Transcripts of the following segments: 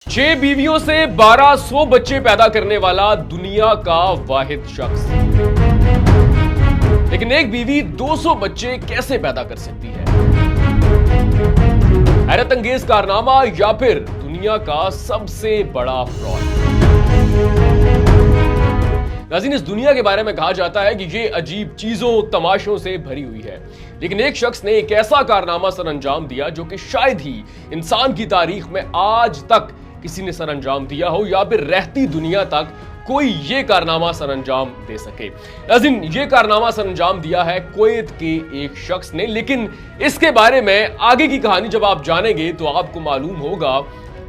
6 बीवियों से 1200 बच्चे पैदा करने वाला दुनिया का वाहिद शख्स। लेकिन एक बीवी 200 बच्चे कैसे पैदा कर सकती है? हैरत अंगेज कारनामा या फिर दुनिया का सबसे बड़ा फ्रॉड? नाज़रीन, इस दुनिया के बारे में कहा जाता है कि ये अजीब चीजों तमाशों से भरी हुई है, लेकिन एक शख्स ने एक ऐसा कारनामा सर अंजाम दिया जो कि शायद ही इंसान की तारीख में आज तक किसी ने सर अंजाम दिया हो या फिर रहती दुनिया तक कोई ये कारनामा सर अंजाम दे सके। नाज़रीन, ये कारनामा सर अंजाम दिया है कुवैत के एक शख्स ने, लेकिन इसके बारे में आगे की कहानी जब आप जानेंगे तो आपको मालूम होगा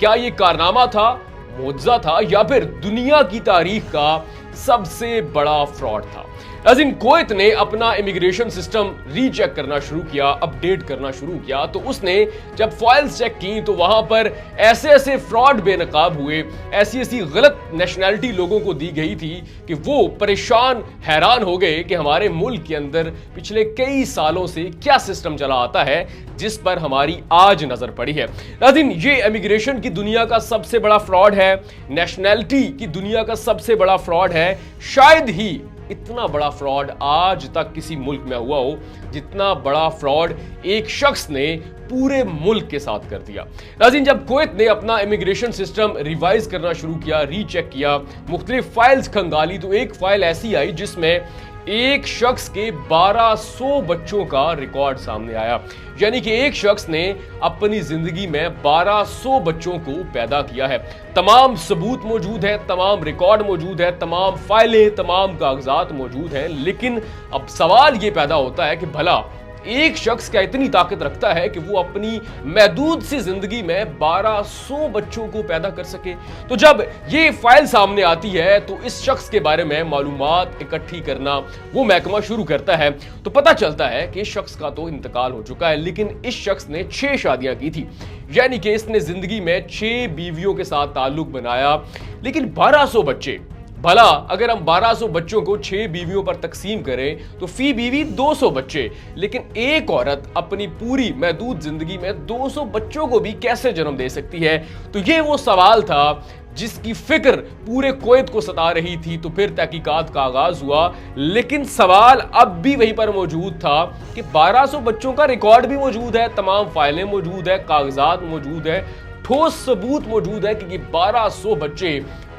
क्या ये कारनामा था, मुआजिज़ा था या फिर दुनिया की तारीख का सबसे बड़ा फ्रॉड था। नाज़रीन, कुवैत ने अपना इमिग्रेशन सिस्टम रीचेक करना शुरू किया, अपडेट करना शुरू किया, तो उसने जब फाइल्स चेक की तो वहां पर ऐसे ऐसे फ्रॉड बेनकाब हुए, ऐसी ऐसी गलत नेशनैलिटी लोगों को दी गई थी कि वो परेशान हैरान हो गए कि हमारे मुल्क के अंदर पिछले कई सालों से क्या सिस्टम चला आता है जिस पर हमारी आज नजर पड़ी है। नाज़रीन, ये इमिग्रेशन की दुनिया का सबसे बड़ा फ्रॉड है, नेशनैलिटी की दुनिया का सबसे बड़ा फ्रॉड है। शायद ही इतना बड़ा फ्रॉड आज तक किसी मुल्क में हुआ हो जितना बड़ा फ्रॉड एक शख्स ने पूरे मुल्क के साथ कर दिया। नाज़रीन, जब कुवैत ने अपना इमिग्रेशन सिस्टम रिवाइज करना शुरू किया, रीचेक किया, मुख्तलिफ फाइल्स खंगाली, तो एक फाइल ऐसी आई जिसमें एक शख्स के 1200 बच्चों का रिकॉर्ड सामने आया। यानी कि एक शख्स ने अपनी जिंदगी में 1200 बच्चों को पैदा किया है। तमाम सबूत मौजूद है, तमाम रिकॉर्ड मौजूद है, तमाम फाइलें, तमाम कागजात मौजूद हैं, लेकिन अब सवाल ये पैदा होता है कि भला एक शख्स क्या इतनी ताकत रखता है कि वो अपनी महदूद सी जिंदगी में 1200 बच्चों को पैदा कर सके? तो जब ये फाइल सामने आती है तो इस शख्स के बारे में मालूमात इकट्ठी करना वो महकमा शुरू करता है, तो पता चलता है कि इस शख्स का तो इंतकाल हो चुका है, लेकिन इस शख्स ने 6 शादियां की थी। यानी कि इसने जिंदगी में 6 बीवियों के साथ ताल्लुक बनाया, लेकिन 1200 बच्चे। भला अगर हम 1200 बच्चों को 6 बीवियों पर तकसीम करें तो फी बीवी 200 बच्चे, लेकिन एक औरत अपनी पूरी महदूद जिंदगी में 200 बच्चों को भी कैसे जन्म दे सकती है? तो ये वो सवाल था जिसकी फिक्र पूरे कुवैत को सता रही थी। तो फिर तहकीकात का आगाज हुआ, लेकिन सवाल अब भी वहीं पर मौजूद था कि 1200 बच्चों का रिकॉर्ड भी मौजूद है, तमाम फाइलें मौजूद है, कागजात मौजूद है, ठोस सबूत मौजूद है कि 1200 बच्चे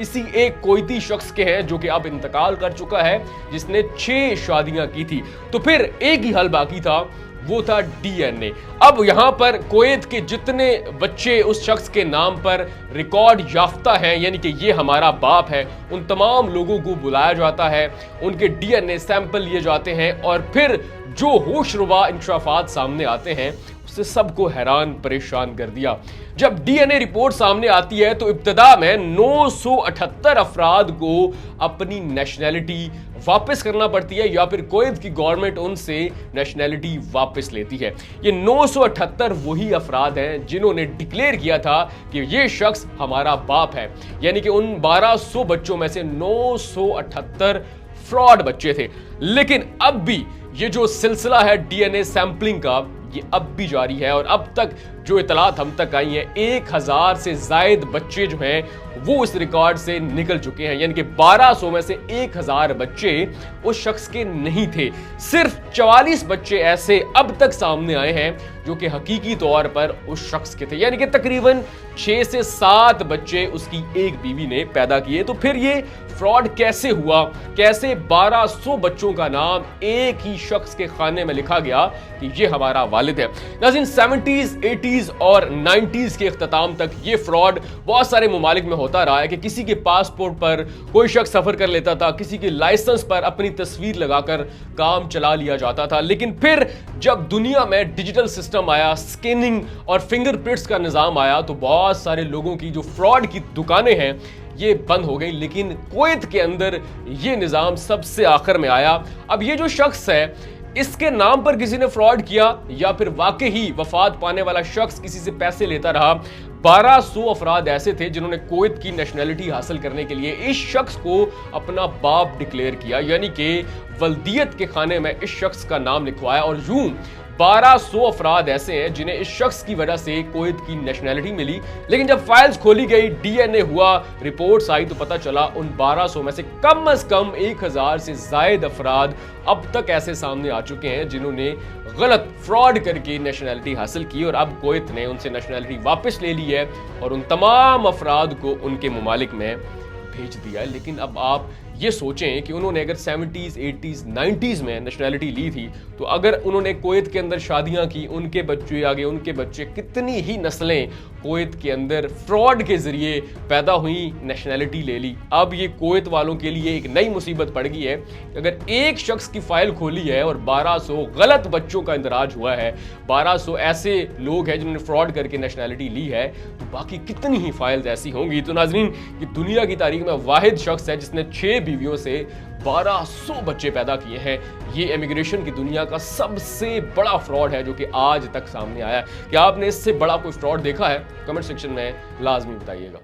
इसी एक कुवैती शख्स के हैं जो कि अब इंतकाल कर चुका है, जिसने 6 शादियां की थी। तो फिर एक ही हल बाकी था, वो था डीएनए। अब यहां पर कुवैत के जितने बच्चे उस शख्स के नाम पर रिकॉर्ड याफ्ता हैं, यानी कि ये हमारा बाप है, उन तमाम लोगों को बुलाया जाता है, उनके डीएनए सैंपल लिए जाते हैं और फिर जो होशरुबा इंकशाफात सामने आते हैं उससे सबको हैरान परेशान कर दिया। जब डीएनए रिपोर्ट सामने आती है तो इब्तिदा में 978 अफराद को अपनी नेशनैलिटी वापस करना पड़ती है या फिर कुवैत की गवर्नमेंट उनसे नेशनैलिटी वापस लेती है। ये 978 वही अफराद हैं जिन्होंने डिक्लेयर किया था कि ये शख्स हमारा बाप है। यानी कि उन 1200 बच्चों में से 978 फ्रॉड बच्चे थे। लेकिन अब भी ये जो सिलसिला है डीएनए सैंपलिंग का, ये अब भी जारी है और अब तक जो इतलात हम तक आई है 1000 से जायद बच्चे जो हैं वो इस रिकॉर्ड से निकल चुके हैं। यानी कि 1200 में से 1000 बच्चे उस शख्स के नहीं थे। सिर्फ 44 बच्चे ऐसे अब तक सामने आए हैं जो कि हकीकी तौर पर उस शख्स के थे। यानी कि तकरीबन 6 से 7 बच्चे उसकी एक बीवी ने पैदा किए। तो फिर ये फ्रॉड कैसे हुआ? कैसे 1200 बच्चों का नाम एक ही शख्स के खाने में लिखा गया कि ये हमारा वालिद है? नाज़रीन, 70s, 80s और 90s के इख्तिताम तक ये फ्रॉड बहुत सारे ममालिक में होता रहा है कि किसी के पासपोर्ट पर कोई शख्स सफर कर लेता था, किसी के लाइसेंस पर अपनी तस्वीर लगाकर काम चला लिया जाता था। लेकिन फिर जब दुनिया में डिजिटल सिस्टम आया, स्कैनिंग और फिंगरप्रिंट्स का निजाम आया, तो बहुत सारे लोगों की जो फ्रॉड की दुकानें हैं ये बंद हो गई। लेकिन कुवैत के अंदर ये निजाम सबसे आखिर में आया। अब ये जो शख्स है, इसके नाम पर किसी ने फ्रॉड किया या फिर वाकई ही वफात पाने वाला शख्स किसी से पैसे लेता रहा। 1200 अफराद ऐसे थे जिन्होंने कुवैत की नेशनैलिटी हासिल करने के लिए इस शख्स को अपना बाप डिक्लेयर किया, यानी कि वल्दियत के खाने में इस शख्स का नाम लिखवाया और यूं 1200 अफराद ऐसे हैं जिन्हें इस शख्स की वजह से कुवैत की नेशनैलिटी मिली, लेकिन जब फाइल्स खोली गई, डीएनए हुआ, रिपोर्ट्स आई तो पता चला उन 1200 में से कम 1000 से जायद अफराद अब तक ऐसे सामने आ चुके हैं जिन्होंने गलत फ्रॉड करके नेशनैलिटी हासिल की और अब कुवैत ने उनसे नेशनैलिटी वापस ले ली है और उन तमाम अफराद को उनके ममालिक में भेज दिया है। लेकिन अब आप ये सोचें कि उन्होंने अगर 70s, 80s, 90s में नेशनैलिटी ली थी तो अगर उन्होंने कुवैत के अंदर शादियां की, उनके बच्चे आगे, उनके बच्चे, कितनी ही नस्लें कुवैत के अंदर फ्रॉड के जरिए पैदा हुई, नेशनैलिटी ले ली। अब ये कुवैत वालों के लिए एक नई मुसीबत पड़ गई है। अगर एक शख्स की फाइल खोली है और 1200 गलत बच्चों का इंदराज हुआ है, 1200 ऐसे लोग हैं जिन्होंने फ्रॉड करके नेशनैलिटी ली है, तो बाकी कितनी ही फाइल्स ऐसी होंगी। तो नाज़रीन, ये दुनिया की तारीख में वाहिद शख्स है जिसने 6 बीवियों से 1200 बच्चे पैदा किए हैं। ये इमिग्रेशन की दुनिया का सबसे बड़ा फ्रॉड है जो कि आज तक सामने आया है। क्या आपने इससे बड़ा कोई फ्रॉड देखा है? कमेंट सेक्शन में लाजमी बताइएगा।